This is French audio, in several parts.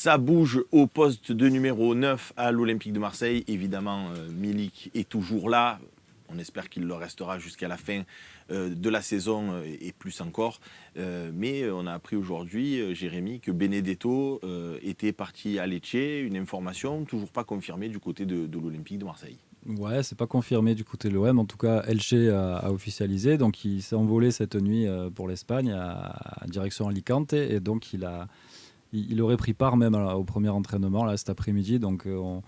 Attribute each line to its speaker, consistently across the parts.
Speaker 1: Ça bouge au poste de numéro 9 à l'Olympique de Marseille. Évidemment, Milik est toujours là. On espère qu'il le restera jusqu'à la fin de la saison et plus encore. Mais on a appris aujourd'hui, Jérémy, que Benedetto était parti à Lecce. Une information toujours pas confirmée du côté de l'Olympique de Marseille.
Speaker 2: Ouais, c'est pas confirmé du côté de l'OM. En tout cas, Elche a officialisé. Donc, il s'est envolé cette nuit pour l'Espagne, à direction Alicante. Et donc, il aurait pris part même au premier entraînement là, cet après-midi. Donc, on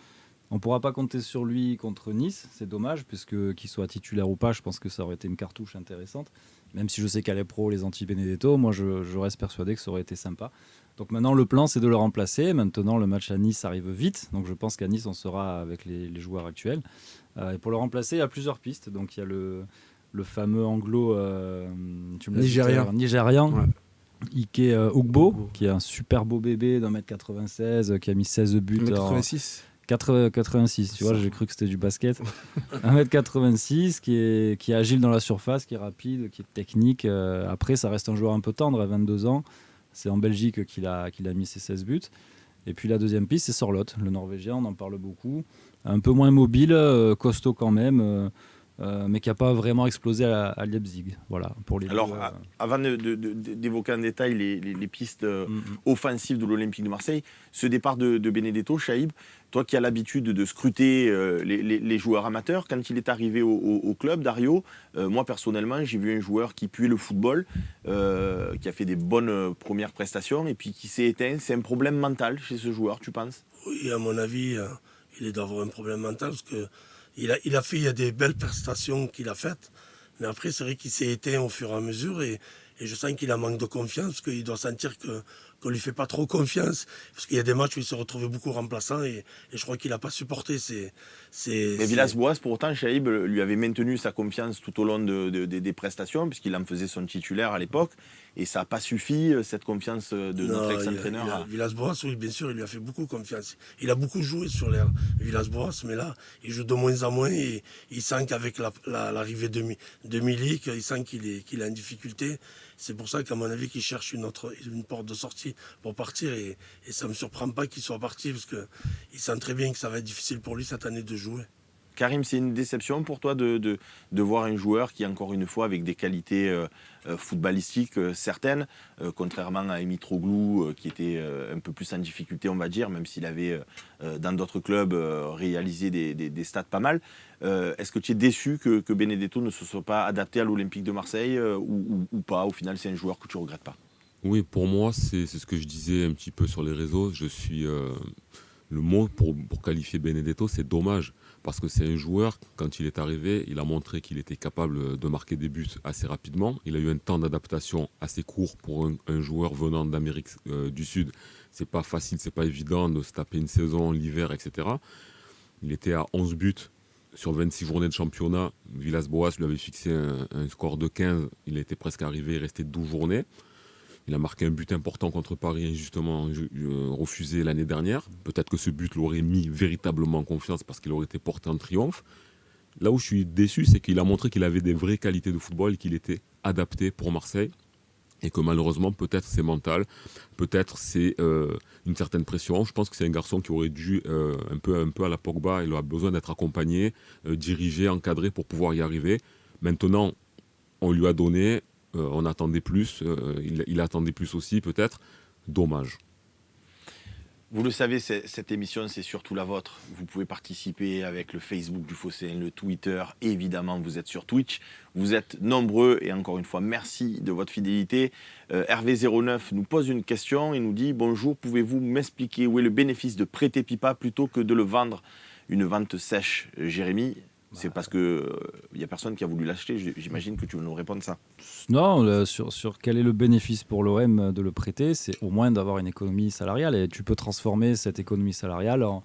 Speaker 2: ne pourra pas compter sur lui contre Nice. C'est dommage, puisque qu'il soit titulaire ou pas, je pense que ça aurait été une cartouche intéressante. Même si je sais qu'à l'Epro, les anti-Benedetto, moi, je reste persuadé que ça aurait été sympa. Donc maintenant, le plan, c'est de le remplacer. Maintenant, le match à Nice arrive vite. Donc je pense qu'à Nice, on sera avec les joueurs actuels. Et pour le remplacer, il y a plusieurs pistes. Donc il y a le fameux anglo nigérian.
Speaker 3: Ouais.
Speaker 2: Ike Ugbo, qui est un super beau bébé d'1m96, qui a mis 16 buts
Speaker 3: 1m86.
Speaker 2: 86, tu vois, j'ai cru que c'était du basket. 1m86, qui est agile dans la surface, qui est rapide, qui est technique. Après, ça reste un joueur un peu tendre à 22 ans. C'est en Belgique qu'il a mis ses 16 buts. Et puis la deuxième piste, c'est Sorloth, le Norvégien, on en parle beaucoup. Un peu moins mobile, costaud quand même, mais qui n'a pas vraiment explosé à Leipzig. Voilà, pour les
Speaker 1: Alors,
Speaker 2: deux,
Speaker 1: avant d'évoquer en détail les pistes offensives de l'Olympique de Marseille, ce départ de Benedetto, Chaïb, toi qui as l'habitude de scruter les joueurs amateurs, quand il est arrivé au club, Dario, moi personnellement, j'ai vu un joueur qui puait le football, qui a fait des bonnes premières prestations et puis qui s'est éteint. C'est un problème mental chez ce joueur, tu penses ?
Speaker 4: Oui, à mon avis, il doit avoir un problème mental parce que il y a des belles prestations qu'il a faites, mais après c'est vrai qu'il s'est éteint au fur et à mesure et je sens qu'il a manque de confiance parce qu'il doit sentir qu'on lui fait pas trop confiance parce qu'il y a des matchs où il se retrouvait beaucoup remplaçant et je crois qu'il a pas supporté.
Speaker 1: Mais Villas-Boas, pour autant, Chaïb lui avait maintenu sa confiance tout au long des prestations puisqu'il en faisait son titulaire à l'époque. Et ça n'a pas suffi, cette confiance de notre ex-entraîneur.
Speaker 4: Villas-Boas, oui, bien sûr, il lui a fait beaucoup confiance. Il a beaucoup joué sur l'air, Villas-Boas, mais là, il joue de moins en moins et il sent qu'avec l'arrivée de Milik, il sent qu'il est en difficulté. C'est pour ça qu'à mon avis, qu'il cherche une porte de sortie pour partir et ça ne me surprend pas qu'il soit parti parce qu'il sent très bien que ça va être difficile pour lui cette année de jouer.
Speaker 1: Karim, c'est une déception pour toi de voir un joueur qui, encore une fois, avec des qualités footballistiques certaines, contrairement à Mitroglou, qui était un peu plus en difficulté, on va dire, même s'il avait, dans d'autres clubs, réalisé des stats pas mal. Est-ce que tu es déçu que Benedetto ne se soit pas adapté à l'Olympique de Marseille ou pas ? Au final, c'est un joueur que tu ne regrettes pas.
Speaker 5: Oui, pour moi, c'est ce que je disais un petit peu sur les réseaux. Je suis... le mot pour qualifier Benedetto, c'est dommage. Parce que c'est un joueur, quand il est arrivé, il a montré qu'il était capable de marquer des buts assez rapidement. Il a eu un temps d'adaptation assez court pour un joueur venant d'Amérique du Sud. C'est pas facile, c'est pas évident de se taper une saison, l'hiver, etc. Il était à 11 buts sur 26 journées de championnat. Villas-Boas lui avait fixé un score de 15. Il était presque arrivé, il restait 12 journées. Il a marqué un but important contre Paris, injustement refusé l'année dernière. Peut-être que ce but l'aurait mis véritablement en confiance parce qu'il aurait été porté en triomphe. Là où je suis déçu, c'est qu'il a montré qu'il avait des vraies qualités de football et qu'il était adapté pour Marseille. Et que malheureusement, peut-être c'est mental, peut-être c'est une certaine pression. Je pense que c'est un garçon qui aurait dû, un peu à la Pogba, il a besoin d'être accompagné, dirigé, encadré pour pouvoir y arriver. Maintenant, on lui a donné... on attendait plus, il attendait plus aussi peut-être, dommage.
Speaker 1: Vous le savez, cette émission, c'est surtout la vôtre. Vous pouvez participer avec le Facebook du Phocéen, le Twitter, et évidemment, vous êtes sur Twitch. Vous êtes nombreux, et encore une fois, merci de votre fidélité. Hervé09 nous pose une question et nous dit « Bonjour, pouvez-vous m'expliquer où est le bénéfice de prêter Pipa plutôt que de le vendre ?» Une vente sèche, Jérémy. C'est parce qu'il n'y a personne qui a voulu l'acheter. J'imagine que tu veux nous répondre ça.
Speaker 2: Non, sur quel est le bénéfice pour l'OM de le prêter, c'est au moins d'avoir une économie salariale. Et tu peux transformer cette économie salariale en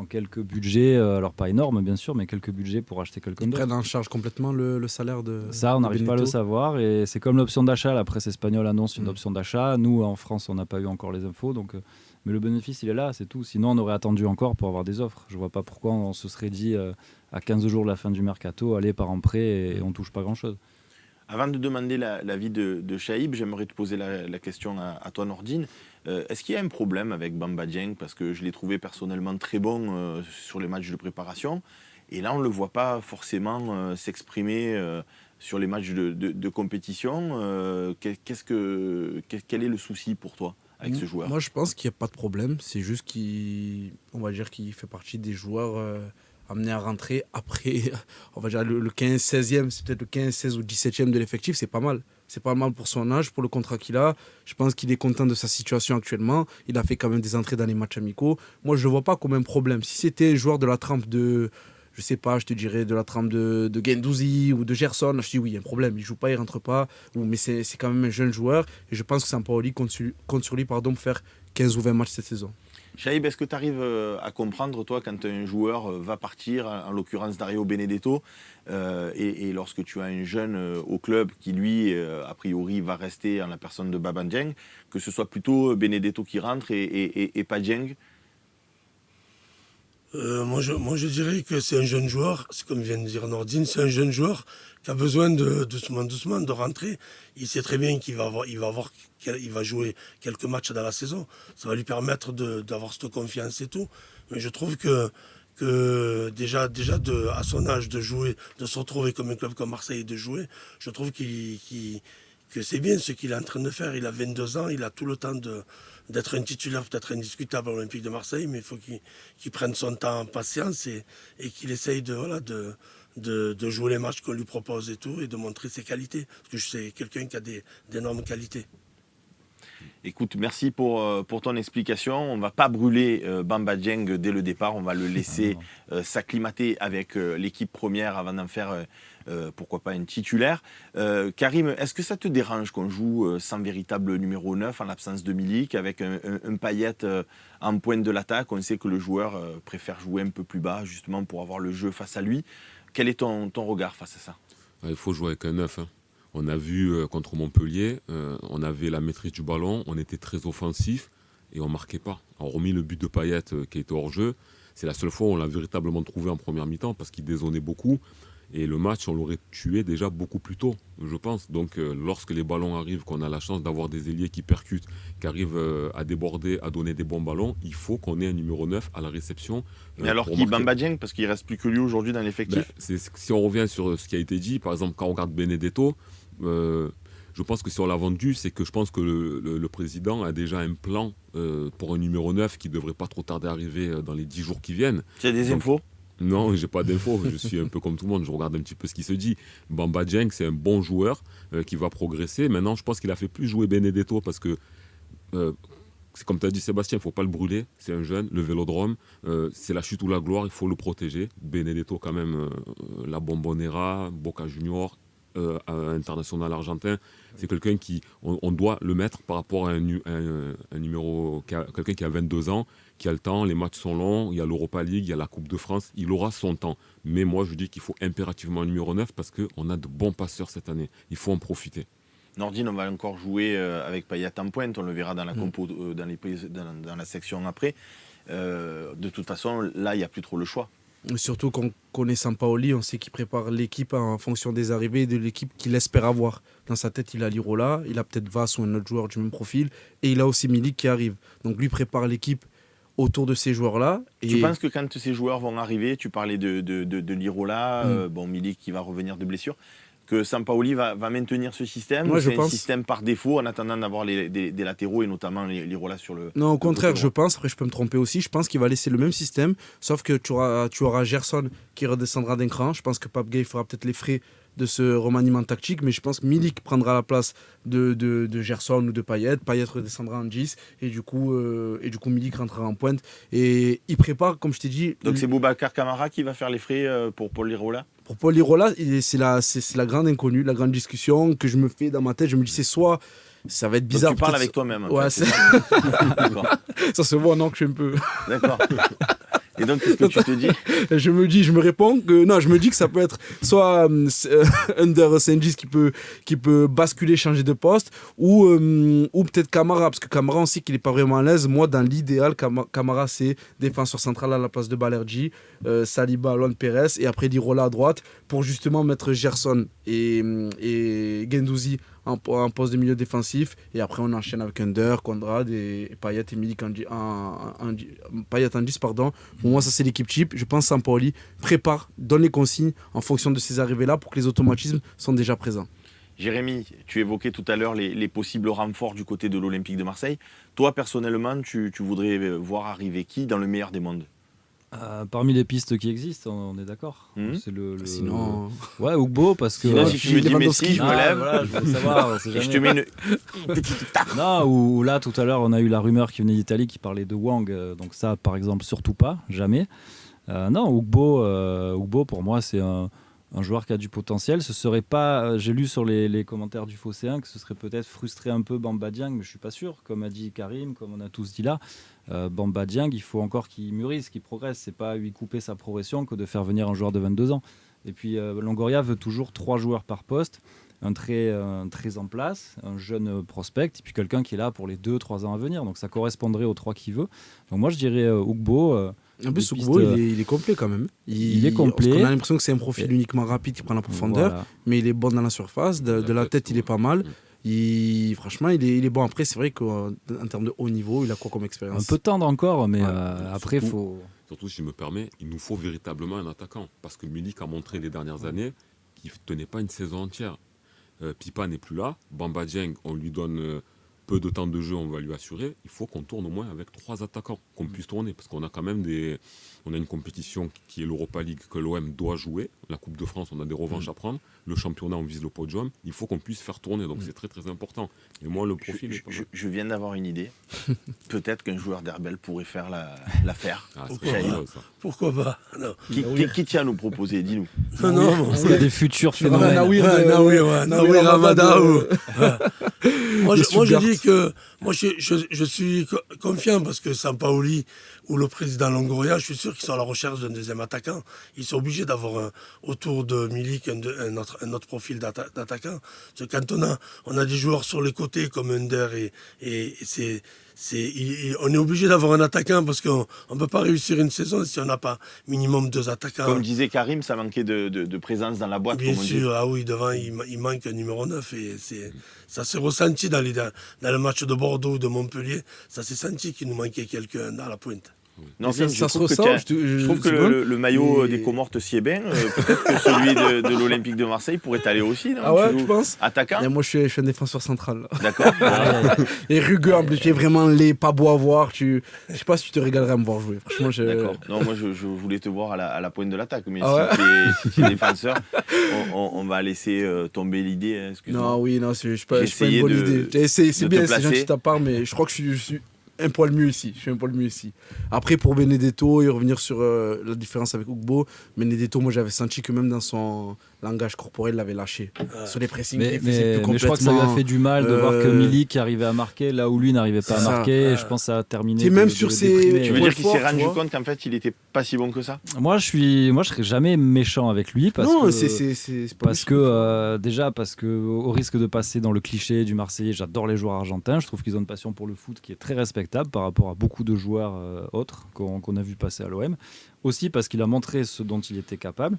Speaker 2: quelques budgets, alors pas énormes bien sûr, mais quelques budgets pour acheter quelqu'un d'autre.
Speaker 3: Ils prennent en charge complètement le salaire de
Speaker 2: Ça, on n'arrive pas à le savoir. Et c'est comme l'option d'achat. La presse espagnole annonce une option d'achat. Nous, en France, on n'a pas eu encore les infos. Donc, mais le bénéfice, il est là, c'est tout. Sinon, on aurait attendu encore pour avoir des offres. Je ne vois pas pourquoi on se serait dit... à 15 jours de la fin du mercato, aller par en prêt et on ne touche pas grand-chose.
Speaker 1: Avant de demander l'avis de Chaïb, j'aimerais te poser la question à toi, Nordine. Est-ce qu'il y a un problème avec Bamba Dieng? Parce que je l'ai trouvé personnellement très bon sur les matchs de préparation. Et là, on ne le voit pas forcément s'exprimer sur les matchs de compétition. Quel est le souci pour toi avec ce joueur?
Speaker 3: Moi, je pense qu'il n'y a pas de problème. C'est juste on va dire qu'il fait partie des joueurs amenés à rentrer après, on va dire, le 15-16e. C'est peut-être le 15, 16 ou 17e de l'effectif. C'est pas mal. C'est pas mal pour son âge, pour le contrat qu'il a. Je pense qu'il est content de sa situation actuellement. Il a fait quand même des entrées dans les matchs amicaux. Moi, je ne le vois pas comme un problème. Si c'était un joueur de la trempe je sais pas, je te dirais de la trempe de Guendouzi ou de Gerson, je dis oui, il y a un problème, il joue pas, il rentre pas, mais c'est quand même un jeune joueur et je pense que Sampaoli compte sur lui pour faire 15 ou 20 matchs cette saison.
Speaker 1: Chaïb, est-ce que tu arrives à comprendre, toi, quand un joueur va partir, en l'occurrence Dario Benedetto, et lorsque tu as un jeune au club qui, lui, a priori, va rester en la personne de Bamba Dieng, que ce soit plutôt Benedetto qui rentre et pas Dieng?
Speaker 4: Moi, je dirais que c'est un jeune joueur, c'est comme vient de dire Nordine, c'est un jeune joueur qui a besoin de doucement de rentrer. Il sait très bien qu'il va jouer quelques matchs dans la saison. Ça va lui permettre d'avoir cette confiance et tout. Mais je trouve que déjà à son âge de jouer, de se retrouver comme un club comme Marseille et de jouer, je trouve que c'est bien ce qu'il est en train de faire. Il a 22 ans, il a tout le temps d'être un titulaire peut-être indiscutable à l'Olympique de Marseille, mais il faut qu'il prenne son temps en patience et qu'il essaye de jouer les matchs qu'on lui propose et tout, et de montrer ses qualités. Parce que c'est quelqu'un qui a d'énormes qualités.
Speaker 1: Écoute, merci pour ton explication. On ne va pas brûler Bamba Dieng dès le départ. On va le laisser s'acclimater avec l'équipe première avant d'en faire, pourquoi pas, une titulaire. Karim, est-ce que ça te dérange qu'on joue sans véritable numéro 9 en l'absence de Milik, avec un Payet en pointe de l'attaque? On sait que le joueur préfère jouer un peu plus bas, justement, pour avoir le jeu face à lui. Quel est ton regard face à ça?
Speaker 5: Il faut jouer avec un 9. On a vu contre Montpellier, on avait la maîtrise du ballon, on était très offensif et on ne marquait pas. Hormis le but de Payet qui était hors jeu, c'est la seule fois où on l'a véritablement trouvé en première mi-temps parce qu'il dézonnait beaucoup. Et le match, on l'aurait tué déjà beaucoup plus tôt, je pense. Donc lorsque les ballons arrivent, qu'on a la chance d'avoir des ailiers qui percutent, qui arrivent à déborder, à donner des bons ballons, il faut qu'on ait un numéro 9 à la réception.
Speaker 1: Mais alors qui Bamba Dieng, parce qu'il ne reste plus que lui aujourd'hui dans l'effectif?
Speaker 5: Si on revient sur ce qui a été dit, par exemple, quand on regarde Benedetto, je pense que si on l'a vendu, c'est que je pense que le président a déjà un plan pour un numéro 9 qui ne devrait pas trop tarder à arriver dans les 10 jours qui viennent.
Speaker 1: Tu as des infos?
Speaker 5: Non, j'ai pas d'infos. Je suis un peu comme tout le monde. Je regarde un petit peu ce qui se dit. Bamba Dieng, c'est un bon joueur qui va progresser. Maintenant, je pense qu'il a fait plus jouer Benedetto parce que, c'est comme tu as dit Sébastien, il ne faut pas le brûler. C'est un jeune, le Vélodrome. C'est la chute ou la gloire, il faut le protéger. Benedetto, quand même, la Bombonera, Boca Junior, international argentin. C'est quelqu'un on doit le mettre par rapport à un numéro, quelqu'un qui a 22 ans, qui a le temps, les matchs sont longs, il y a l'Europa League, il y a la Coupe de France, il aura son temps. Mais moi, je dis qu'il faut impérativement un numéro 9 parce qu'on a de bons passeurs cette année. Il faut en profiter.
Speaker 1: Nordine, on va encore jouer avec Payet en pointe, on le verra dans la compo, dans la section après. De toute façon, là, il n'y a plus trop le choix.
Speaker 3: Surtout qu'on connaît Sampaoli, on sait qu'il prépare l'équipe en fonction des arrivées de l'équipe qu'il espère avoir. Dans sa tête, il a Lirola, il a peut-être Vass ou un autre joueur du même profil, et il a aussi Milik qui arrive. Donc lui prépare l'équipe autour de ces joueurs-là. Et
Speaker 1: tu penses que quand ces joueurs vont arriver, tu parlais de Lirola, Milik qui va revenir de blessure, que Sampaoli va maintenir ce système?
Speaker 3: Moi,
Speaker 1: c'est un système par défaut en attendant d'avoir des latéraux et notamment Lirola sur le...
Speaker 3: Non, au contraire, je pense, après je peux me tromper aussi, je pense qu'il va laisser le même système, sauf que tu auras Gerson qui redescendra d'un cran. Je pense que Pape Gueye fera peut-être les frais de ce remaniement tactique, mais je pense que Milik prendra la place de Gerson ou de Payet. Payet redescendra en 10 et du coup Milik rentrera en pointe. Et il prépare, comme je t'ai dit...
Speaker 1: Donc c'est Boubacar Kamara qui va faire les frais pour Paul Lirola?
Speaker 3: Pour Paul Lirola, c'est la grande inconnue, la grande discussion que je me fais dans ma tête. Je me dis, c'est soit... Ça va être bizarre.
Speaker 1: Donc tu parles avec toi-même.
Speaker 3: Ouais,
Speaker 1: c'est
Speaker 3: ça. Ça se voit, non, que je suis un peu...
Speaker 1: D'accord. Et donc, qu'est-ce que tu te dis?
Speaker 3: Je me réponds que non, je me dis que ça peut être soit Under Senjis qui peut basculer, changer de poste, ou peut-être Camara, parce que Camara, on sait qu'il n'est pas vraiment à l'aise. Moi, dans l'idéal, Camara, c'est défenseur central à la place de Balerji, Saliba, Luan Pérez, et après Lirola à droite, pour justement mettre Gerson et et Guendouzi en poste de milieu défensif. Et après, on enchaîne avec Under, Konrad et Payet et Milik Payet en 10, pardon. Pour moi, ça, c'est l'équipe type. Je pense que Sampaoli prépare, donne les consignes en fonction de ces arrivées-là pour que les automatismes sont déjà présents.
Speaker 1: Jérémy, tu évoquais tout à l'heure les possibles renforts du côté de l'Olympique de Marseille. Toi, personnellement, tu voudrais voir arriver qui dans le meilleur des mondes?
Speaker 2: Parmi les pistes qui existent, on est d'accord. C'est
Speaker 3: Sinon,
Speaker 2: ouais, Ugbo, parce que.
Speaker 1: Sinon, si tu me dis Messi, je me lève.
Speaker 2: Voilà, je voulais savoir, on sait
Speaker 1: Et je te
Speaker 2: jamais.
Speaker 1: mets une petite tape.
Speaker 2: Non, ou là, tout à l'heure, on a eu la rumeur qui venait d'Italie qui parlait de Wang. Donc ça, par exemple, surtout pas, jamais. Non, Ugbo, pour moi, c'est un joueur qui a du potentiel. Ce serait pas, j'ai lu sur les commentaires du Phocéen que ce serait peut-être frustrer un peu Bamba Dieng, mais je suis pas sûr. Comme a dit Karim, comme on a tous dit là, Bamba Dieng, il faut encore qu'il mûrisse, qu'il progresse. C'est pas lui couper sa progression que de faire venir un joueur de 22 ans. Et puis Longoria veut toujours 3 joueurs par poste, un très en place, un jeune prospect, et puis quelqu'un qui est là pour les 2-3 ans à venir. Donc ça correspondrait aux 3 qu'il veut. Donc moi je dirais Ugbo.
Speaker 3: En plus, Ugbo, il est complet quand même.
Speaker 2: Il est complet.
Speaker 3: Parce qu'on a l'impression que c'est un profil uniquement rapide qui prend la profondeur,
Speaker 2: Voilà.
Speaker 3: mais il est bon dans la surface. De la tête, il est pas mal. Franchement, il est bon. Après, c'est vrai qu'en termes de haut niveau, il a quoi comme expérience?
Speaker 2: Un peu tendre encore, mais
Speaker 5: Ouais,
Speaker 2: après, il faut.
Speaker 5: Surtout, si je me permets, il nous faut véritablement un attaquant. Parce que Milik a montré les dernières années qu'il ne tenait pas une saison entière. Pipa n'est plus là. Bamba Dieng, on lui donne peu de temps de jeu, on va lui assurer. Il faut qu'on tourne au moins avec 3 attaquants, qu'on puisse tourner. Parce qu'on a quand même on a une compétition qui est l'Europa League que l'OM doit jouer. La Coupe de France, on a des revanches à prendre. Le championnat, on vise le podium. Il faut qu'on puisse faire tourner. Donc c'est très très important. Et moi, le profil est pas mal.
Speaker 1: Je viens d'avoir une idée. Peut-être qu'un joueur d'Herbel pourrait faire l'affaire.
Speaker 5: Ah, c'est
Speaker 4: Pourquoi
Speaker 5: pas mal, ça.
Speaker 4: Pourquoi pas? Non.
Speaker 1: Qui tient à nous proposer? Dis-nous.
Speaker 4: Non,
Speaker 2: Parce qu'il y a des futurs phénomènes.
Speaker 4: Nawir Ramadaou. Moi, je
Speaker 3: Stuttgart.
Speaker 4: dis que je suis confiant parce que Sampaoli ou le président Longoria, je suis sûr qu'ils sont à la recherche d'un deuxième attaquant. Ils sont obligés d'avoir autour de Milik un autre profil d'attaquant. Parce que quand on a des joueurs sur les côtés comme Under et on est obligé d'avoir un attaquant parce qu'on ne peut pas réussir une saison si on n'a pas minimum 2 attaquants.
Speaker 1: Comme disait Karim, ça manquait de présence dans la boîte.
Speaker 4: Bien
Speaker 1: comme on dit.
Speaker 4: sûr, ah oui, devant, il manque un numéro 9 et ça s'est ressenti dans le match de Bordeaux ou de Montpellier. Ça s'est senti qu'il nous manquait quelqu'un dans la pointe.
Speaker 1: Non,
Speaker 3: Ça
Speaker 1: je
Speaker 3: se
Speaker 1: trouve que
Speaker 3: ressent,
Speaker 1: je trouve que le maillot des Comores te sied bien. Peut-être que celui de l'Olympique de Marseille pourrait t'aller aussi. Non?
Speaker 3: Ah ouais,
Speaker 1: Tu
Speaker 3: tu
Speaker 1: joues
Speaker 3: penses?
Speaker 1: attaquant?
Speaker 3: Et moi, je suis un défenseur central.
Speaker 1: D'accord.
Speaker 3: Et rugueux, en plus, tu es vraiment laid, pas beau à voir. Je sais pas si tu te régalerais à me voir jouer. Franchement,
Speaker 1: D'accord. Non, moi je voulais te voir à la pointe de l'attaque, mais
Speaker 3: Ah
Speaker 1: si tu es défenseur, on va laisser tomber l'idée. Hein, excuse-moi.
Speaker 3: Non, oui, non, je suis pas
Speaker 1: J'ai
Speaker 3: une
Speaker 1: essayé
Speaker 3: bonne
Speaker 1: de-
Speaker 3: idée.
Speaker 1: de
Speaker 3: C'est
Speaker 1: te
Speaker 3: bien, c'est
Speaker 1: placer.
Speaker 3: gentil de ta part, mais je crois que je suis un poil mieux ici. Je suis un poil mieux ici. Après, pour Benedetto et revenir sur la différence avec Ugbo, Benedetto, moi j'avais senti que même dans son langage corporel, il l'avait lâché. Sur les pressings,
Speaker 2: Mais,
Speaker 3: il faisait plus
Speaker 2: mais je crois que ça lui a fait du mal de voir que
Speaker 3: euh,
Speaker 2: Milik arrivait à marquer là où lui n'arrivait pas à
Speaker 3: c'est ça.
Speaker 2: marquer. Et je pense que ça a terminé.
Speaker 3: T'es même sur ses-
Speaker 2: déprimer.
Speaker 1: Tu veux
Speaker 3: Ouais,
Speaker 1: dire qu'il s'est
Speaker 3: fort,
Speaker 1: rendu
Speaker 3: tu vois.
Speaker 1: compte qu'en fait il était pas si bon que ça?
Speaker 2: Moi, je serais jamais méchant avec lui parce
Speaker 3: Non,
Speaker 2: que.
Speaker 3: c'est pas
Speaker 2: Parce que déjà parce que au risque de passer dans le cliché du Marseillais, j'adore les joueurs argentins. Je trouve qu'ils ont une passion pour le foot qui est très respectable par rapport à beaucoup de joueurs autres qu'on a vu passer à l'OM. Aussi parce qu'il a montré ce dont il était capable.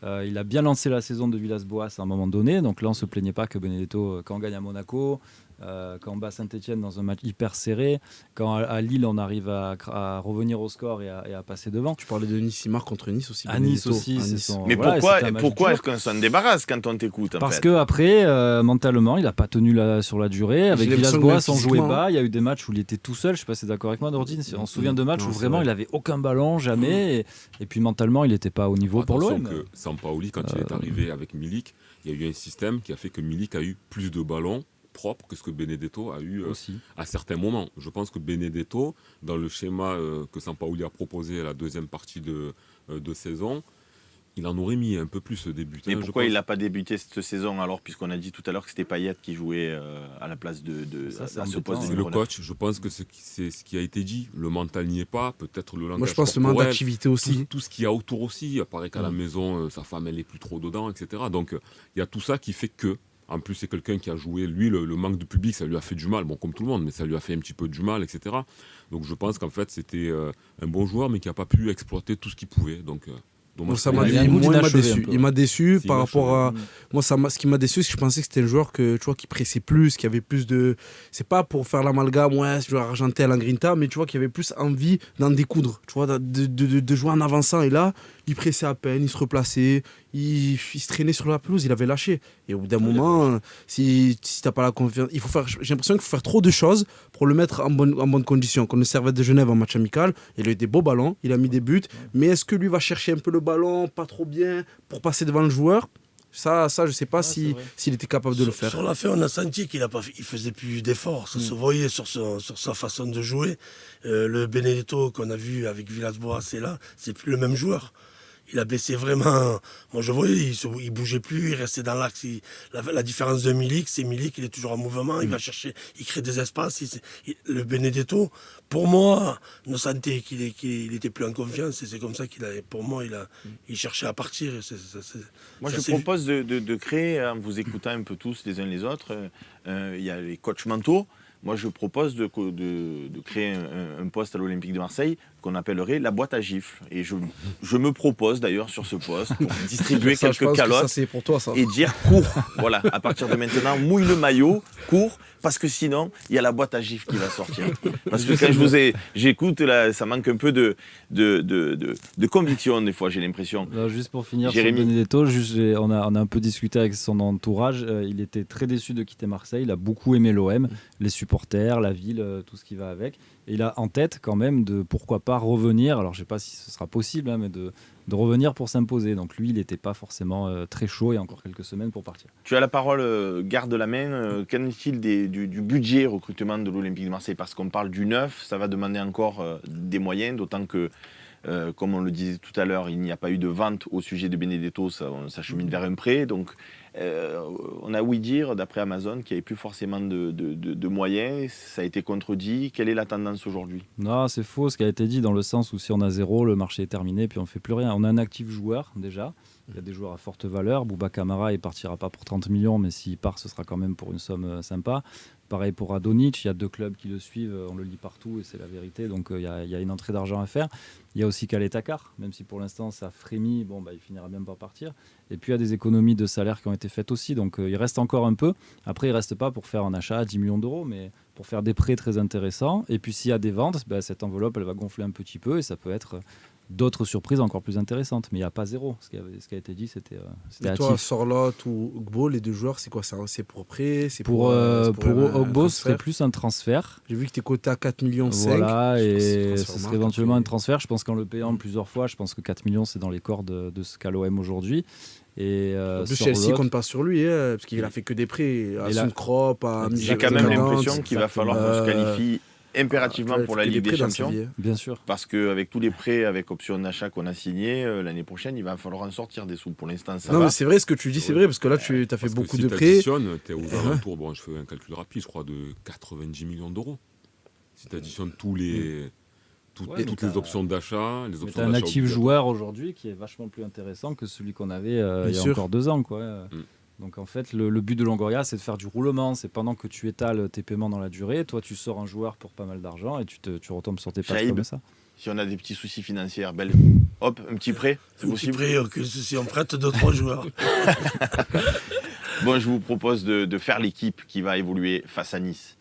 Speaker 2: Il a bien lancé la saison de Villas-Boas à un moment donné. Donc là, on se plaignait pas que Benedetto, quand on gagne à Monaco, quand on bat Saint-Etienne dans un match hyper serré, quand à Lille on arrive à revenir au score et à passer devant.
Speaker 3: Tu parlais de Nice, il marque contre Nice aussi.
Speaker 2: À Nice
Speaker 3: Benedetto.
Speaker 2: aussi,
Speaker 3: À
Speaker 2: c'est
Speaker 3: Nice.
Speaker 2: son.
Speaker 1: Mais
Speaker 2: voilà,
Speaker 1: pourquoi
Speaker 2: c'était un match
Speaker 1: pourquoi
Speaker 2: dur.
Speaker 1: est-ce qu'on s'en débarrasse quand on t'écoute en
Speaker 2: Parce
Speaker 1: fait
Speaker 2: que après, mentalement, il n'a pas tenu sur la durée. Avec
Speaker 3: J'ai l'impression que
Speaker 2: Villas-Boas, on
Speaker 3: même
Speaker 2: jouait
Speaker 3: physiquement,
Speaker 2: bas. Il y a eu des matchs où il était tout seul. Je ne sais pas si tu es d'accord avec moi, Nordine. On se souvient de matchs
Speaker 3: Non,
Speaker 2: où
Speaker 3: c'est
Speaker 2: vraiment
Speaker 3: vrai.
Speaker 2: il n'avait aucun ballon, jamais. Et puis mentalement, il n'était pas au niveau pour
Speaker 5: Attention
Speaker 2: l'OM.
Speaker 5: que Sampaoli, quand il est arrivé avec Milik, il y a eu un système qui a fait que Milik a eu plus de ballons propres que ce que Benedetto a eu
Speaker 2: Aussi.
Speaker 5: à certains moments. Je pense que Benedetto, dans le schéma que Sampaoli a proposé à la deuxième partie de saison, il en aurait mis un peu plus ce début.
Speaker 1: Mais pourquoi il n'a pas débuté cette saison alors, puisqu'on a dit tout à l'heure que c'était Payet qui jouait à la place
Speaker 2: Ça, c'est
Speaker 1: à ce
Speaker 2: embêtant,
Speaker 1: poste de
Speaker 5: C'est
Speaker 2: ouais.
Speaker 5: le
Speaker 1: numéro 9.
Speaker 5: coach, je pense que c'est ce qui a été dit. Le mental n'y est pas, peut-être le langage
Speaker 3: Moi, je pense le manque
Speaker 5: corporel,
Speaker 3: d'activité aussi.
Speaker 5: tout ce qu'il y a autour aussi. Il paraît qu'à la maison, sa femme, elle est plus trop dedans, etc. Donc, il y a tout ça qui fait que, en plus, c'est quelqu'un qui a joué, lui, le manque de public, ça lui a fait du mal. Bon, comme tout le monde, mais ça lui a fait un petit peu du mal, etc. Donc, je pense qu'en fait, c'était un bon joueur, mais qui n'a pas pu exploiter tout ce qu'il pouvait. Donc
Speaker 3: Moi,
Speaker 5: Dommage pour lui.
Speaker 2: il a un goût
Speaker 3: il m'a
Speaker 2: d'inachevé
Speaker 3: déçu.
Speaker 2: un peu.
Speaker 3: Il m'a déçu
Speaker 5: C'est
Speaker 3: par rapport à.
Speaker 5: inachevé.
Speaker 3: Moi, ce qui m'a déçu, c'est que je pensais que c'était un joueur qui pressait plus, qui avait plus de. C'est pas pour faire l'amalgame, ouais, ce joueur argentin à la Grinta, mais tu vois, qui avait plus envie d'en découdre, tu vois, de jouer en avançant. Et là, il pressait à peine, il se replaçait, il se traînait sur la pelouse, il avait lâché. Et au bout d'un moment, si t'as pas la confiance, j'ai l'impression qu'il faut faire trop de choses pour le mettre en bonne condition. Comme le Servette de Genève en match amical, il a eu des beaux ballons, il a mis des buts, mais est-ce que lui va chercher un peu le ballon, pas trop bien, pour passer devant le joueur? Ça, je sais pas s'il était capable de le faire.
Speaker 4: Sur la fin, on a senti qu'il il faisait plus d'efforts. Ça se voyait sur sa façon de jouer. Le Benedetto qu'on a vu avec Villas-Boas, c'est plus le même joueur. Il a baissé vraiment. Moi, je voyais, il bougeait plus, il restait dans l'axe. La différence de Milik, c'est Milik, il est toujours en mouvement, il va chercher, il crée des espaces. Le Benedetto, pour moi, on sentait qu'il était plus en confiance. Et c'est comme ça pour moi, il cherchait à partir.
Speaker 1: Moi, je propose de créer, en vous écoutant un peu tous les uns les autres, il y a les coachs mentaux. Moi, je propose de créer un poste à l'Olympique de Marseille qu'on appellerait la boîte à gifles. Et je me propose d'ailleurs sur ce poste pour distribuer
Speaker 3: Ça, je
Speaker 1: quelques
Speaker 3: pense que
Speaker 1: calottes
Speaker 3: ça, c'est pour toi, ça.
Speaker 1: et dire cours. Voilà, à partir de maintenant, mouille le maillot, cours, parce que sinon, il y a la boîte à gifles qui va sortir. Parce que quand j'écoute, là, ça manque un peu de conviction, des fois, j'ai l'impression.
Speaker 2: Alors, juste pour finir
Speaker 1: Jérémy.
Speaker 2: sur Benedetto, on a un peu discuté avec son entourage. Il était très déçu de quitter Marseille. Il a beaucoup aimé l'OM, les supporters, la ville, tout ce qui va avec. Et il a en tête quand même de pourquoi pas revenir. Alors je ne sais pas si ce sera possible, hein, mais de revenir pour s'imposer. Donc lui, il n'était pas forcément très chaud. Il y a encore quelques semaines pour partir.
Speaker 1: Tu as la parole, garde la main. Qu'en est-il du budget recrutement de l'Olympique de Marseille? Parce qu'on parle du neuf, ça va demander encore des moyens, d'autant que, comme on le disait tout à l'heure, il n'y a pas eu de vente au sujet de Benedetto, on s'achemine vers un prêt. Donc on a ouï dire, d'après Amazon, qu'il n'y avait plus forcément de moyens. Ça a été contredit. Quelle est la tendance aujourd'hui?
Speaker 2: Non, c'est faux ce qui a été dit dans le sens où si on a zéro, le marché est terminé puis on ne fait plus rien. On a un actif joueur déjà. Il y a des joueurs à forte valeur. Bouba Camara, il ne partira pas pour 30 millions, mais s'il part, ce sera quand même pour une somme sympa. Pareil pour Radonjic, il y a 2 clubs qui le suivent, on le lit partout et c'est la vérité, donc il y a une entrée d'argent à faire. Il y a aussi Khaled Takar, même si pour l'instant ça frémit, il finira même par partir. Et puis il y a des économies de salaire qui ont été faites aussi, donc il reste encore un peu. Après, il ne reste pas pour faire un achat à 10 millions d'euros, mais pour faire des prêts très intéressants. Et puis s'il y a des ventes, cette enveloppe elle va gonfler un petit peu et ça peut être d'autres surprises encore plus intéressantes. Mais il n'y a pas zéro. Ce qui a été dit, c'était
Speaker 3: Et toi,
Speaker 2: hâtif.
Speaker 3: Sorloth ou Ugbo, les deux joueurs, c'est quoi? C'est pour prêt? C'est
Speaker 2: Pour
Speaker 3: un
Speaker 2: Ogbo, ce serait
Speaker 3: transfert?
Speaker 2: plus un transfert.
Speaker 3: J'ai vu que tu es coté à 4 millions.
Speaker 2: Voilà, et
Speaker 3: ce
Speaker 2: ce serait éventuellement un transfert. Je pense qu'en le payant plusieurs fois, je pense que 4 millions, c'est dans les cordes de ce qu'a l'OM aujourd'hui. Et
Speaker 3: En plus,
Speaker 2: Sorloth-
Speaker 3: Chelsea compte pas sur lui, hein, parce qu'il a fait que des prêts à
Speaker 2: Et là-
Speaker 3: Sunkrop, à
Speaker 1: J'ai
Speaker 2: Exactement.
Speaker 1: quand même
Speaker 3: Nantes.
Speaker 1: l'impression qu'il va falloir qu'on se qualifie impérativement
Speaker 3: Ouais,
Speaker 1: pour
Speaker 3: il
Speaker 1: la
Speaker 3: fait
Speaker 1: Ligue
Speaker 3: des
Speaker 1: des
Speaker 3: prêts dans sa
Speaker 1: Champions.
Speaker 3: vie, hein.
Speaker 2: Bien sûr.
Speaker 1: Parce qu'avec tous les prêts avec option d'achat qu'on a signés, l'année prochaine, il va falloir en sortir des sous. Pour l'instant, ça
Speaker 3: Non,
Speaker 1: va.
Speaker 3: mais c'est vrai ce que tu dis, c'est vrai, parce que là, tu as fait
Speaker 5: Parce que
Speaker 3: beaucoup
Speaker 5: si
Speaker 3: de
Speaker 5: tu
Speaker 3: prêts.
Speaker 5: additionnes, tu es aux alentours, bon, je fais un calcul rapide, je crois, de 90 millions d'euros. Si tu additionnes toutes
Speaker 2: Ouais,
Speaker 5: les
Speaker 2: mais
Speaker 5: options d'achat, les
Speaker 2: Mais
Speaker 5: options
Speaker 2: t'as un
Speaker 5: d'achat
Speaker 2: actif
Speaker 5: obligatoires.
Speaker 2: joueur aujourd'hui qui est vachement plus intéressant que celui qu'on avait il y a
Speaker 3: sûr.
Speaker 2: encore 2 ans. Quoi. Donc en fait, le but de Longoria, c'est de faire du roulement. C'est pendant que tu étales tes paiements dans la durée, toi tu sors un joueur pour pas mal d'argent et tu retombes sur tes pattes
Speaker 1: Jaïb.
Speaker 2: comme ça.
Speaker 1: Si on a des petits soucis financiers, hop, un petit prêt, c'est
Speaker 4: Un petit
Speaker 1: possible.
Speaker 4: prêt, que si on prête 2-3 joueurs.
Speaker 1: Bon, je vous propose de faire l'équipe qui va évoluer face à Nice.